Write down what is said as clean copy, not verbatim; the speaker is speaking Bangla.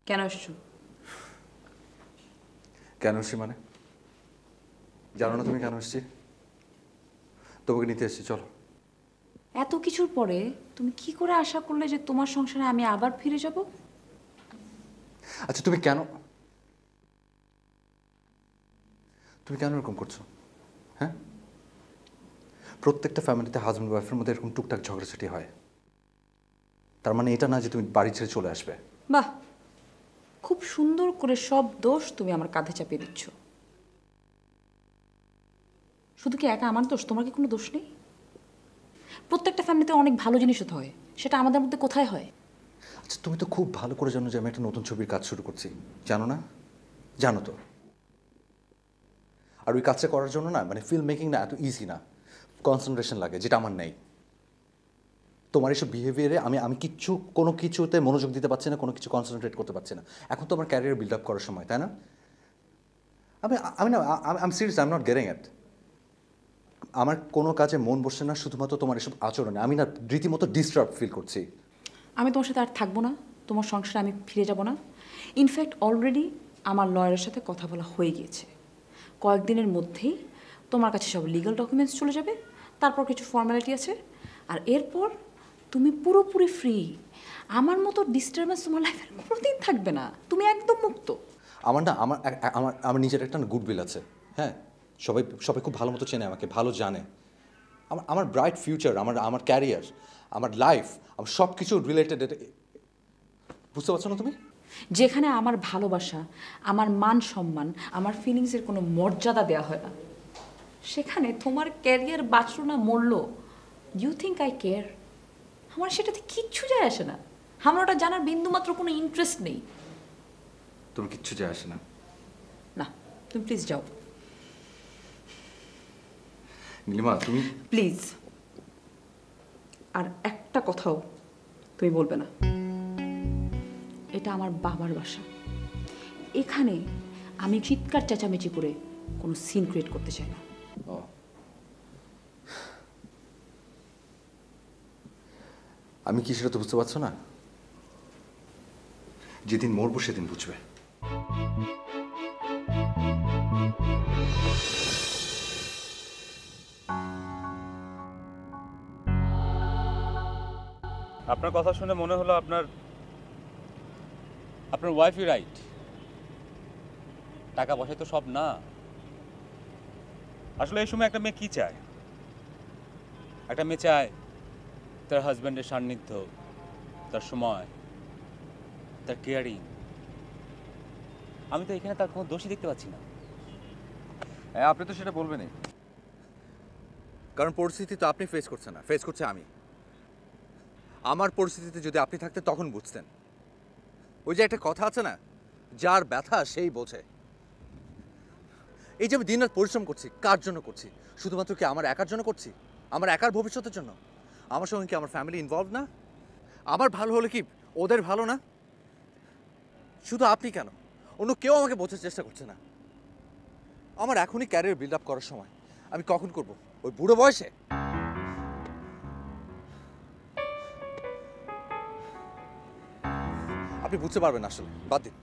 কেন আসছো? কেন এসছি মানে? জানো না তুমি কেন এসছি? তোমাকে নিতে এসছি, চলো। এত কিছুর পরে তুমি কি করে আশা করলে যে তোমার সংসারে আমি আবার ফিরে যাব? আচ্ছা তুমি কেন এরকম করছো? হ্যাঁ, প্রত্যেকটা ফ্যামিলিতে হাজব্যান্ড ওয়াইফের মধ্যে এরকম টুকটাক ঝগড়াঝাটি হয়। তার মানে এটা না যে তুমি বাড়ি ছেড়ে চলে আসবে। বাহ, খুব সুন্দর করে সব দোষ তুমি আমার কাঁধে চাপিয়ে দিচ্ছ। শুধু কি একা আমার দোষ? তোমার কি কোনো দোষ নেই? প্রত্যেকটা ফ্যামিলিতে অনেক ভালো জিনিসও তো হয়, সেটা আমাদের মধ্যে কোথায় হয়? আচ্ছা তুমি তো খুব ভালো করে জানো যে আমি একটা নতুন ছবির কাজ শুরু করছি, জানো না? জানো তো। আর ওই কাজটা করার জন্য না মানে ফিল্ম মেকিং না এত ইজি না, কনসেন্ট্রেশন লাগে, যেটা আমার নেই। তোমার এসব বিহেভিয়ারে আমি আমি কোনো কিছুতে মনোযোগ দিতে পারছি না, কোনো কিছু কনসেন্ট্রেট করতে পারছি না। এখন তো আমার ক্যারিয়ার বিল্ড আপ করার সময়, তাই না? আমি আমি না I am serious, I am not getting ইট। আমার কোনো কাজে মন বসছে না শুধুমাত্র তোমার এসব আচরণে। আমি না রীতিমতো ডিস্টার্ব ফিল করছি। আমি তোমার সাথে আর থাকবো না, তোমার সংসারে আমি ফিরে যাব না। ইনফ্যাক্ট অলরেডি আমার লয়ারের সাথে কথা বলা হয়ে গিয়েছে। কয়েকদিনের মধ্যেই তোমার কাছে সব লিগ্যাল ডকুমেন্টস চলে যাবে, তারপর কিছু ফর্মালিটি আছে, আর এরপর তুমি পুরোপুরি ফ্রি। আমার মতো ডিস্টারবেন্স তোমার লাইফের কোনোদিন থাকবে না, তুমি একদম মুক্ত। আমার না আমার আমার আমার নিজের একটা গুডউইল আছে। হ্যাঁ, সবাই সবাই খুব ভালো মতো চেনে আমাকে, ভালো জানে। আমার আমার ব্রাইট ফিউচার, আমার আমার ক্যারিয়ার, আমার লাইফ, আমার সব কিছু রিলেটেড। বুঝতে পারছো না তুমি? যেখানে আমার ভালোবাসা, আমার মান সম্মান, আমার ফিলিংসের কোনো মর্যাদা দেওয়া হয় না, সেখানে তোমার ক্যারিয়ার বাঁচলো না মরলো, ইউ থিঙ্ক আই কেয়ার? আমার সেটাতে কিচ্ছু যায় আসে না। আমার ওটা জানার বিন্দুমাত্র কোনো ইন্টারেস্ট নেই। তোর কিচ্ছু যায় আসে না? না, তুমি প্লিজ যাও। নীলিমা তুমি প্লিজ, আর একটা কথাও তুমি বলবে না। এটা আমার বাবার বাসা, এখানে আমি চিৎকার চেঁচামেচি করে কোনো সিন ক্রিয়েট করতে চাই না। ও, আমি কি সেটা তো বুঝতে পারছো না? যেদিন মরবো সেদিন বুঝবে। আপনার কথা শুনে মনে হলো আপনার আপনার ওয়াইফই রাইট। টাকা পয়সা তো সব না। আসলে এই সময় একটা মেয়ে কি চায়? একটা মেয়ে চায় তার হাজব্যান্ডের সান্নিধ্য, তার সময়, তার কেয়ারিং। আমি তো এখানে তার কোনো দোষই দেখতে পাচ্ছি না। হ্যাঁ, আপনি তো সেটা বলবেনই, কারণ পরিস্থিতি তো আপনি ফেস করছেন না, ফেস করছে আমি। আমার পরিস্থিতিতে যদি আপনি থাকতেন তখন বুঝতেন। ওই যে একটা কথা আছে না, যার ব্যথা সেই বোঝে। এই যে আমি দিনরাত পরিশ্রম করছি, কার জন্য করছি? শুধুমাত্র কি আমার একার জন্য করছি? আমার একার ভবিষ্যতের জন্য? আমার সঙ্গে কি আমার ফ্যামিলি ইনভলভ না? আমার ভালো হলে কি ওদের ভালো না? শুধু আপনি কেন, অন্য কেউ আমাকে বোঝার চেষ্টা করছে না। আমার এখনই ক্যারিয়ার বিল্ড আপ করার সময়। আমি কখন করব? ওই বুড়ো বয়সে? আপনি বুঝতে পারবেন আসলে, বাদ দিন।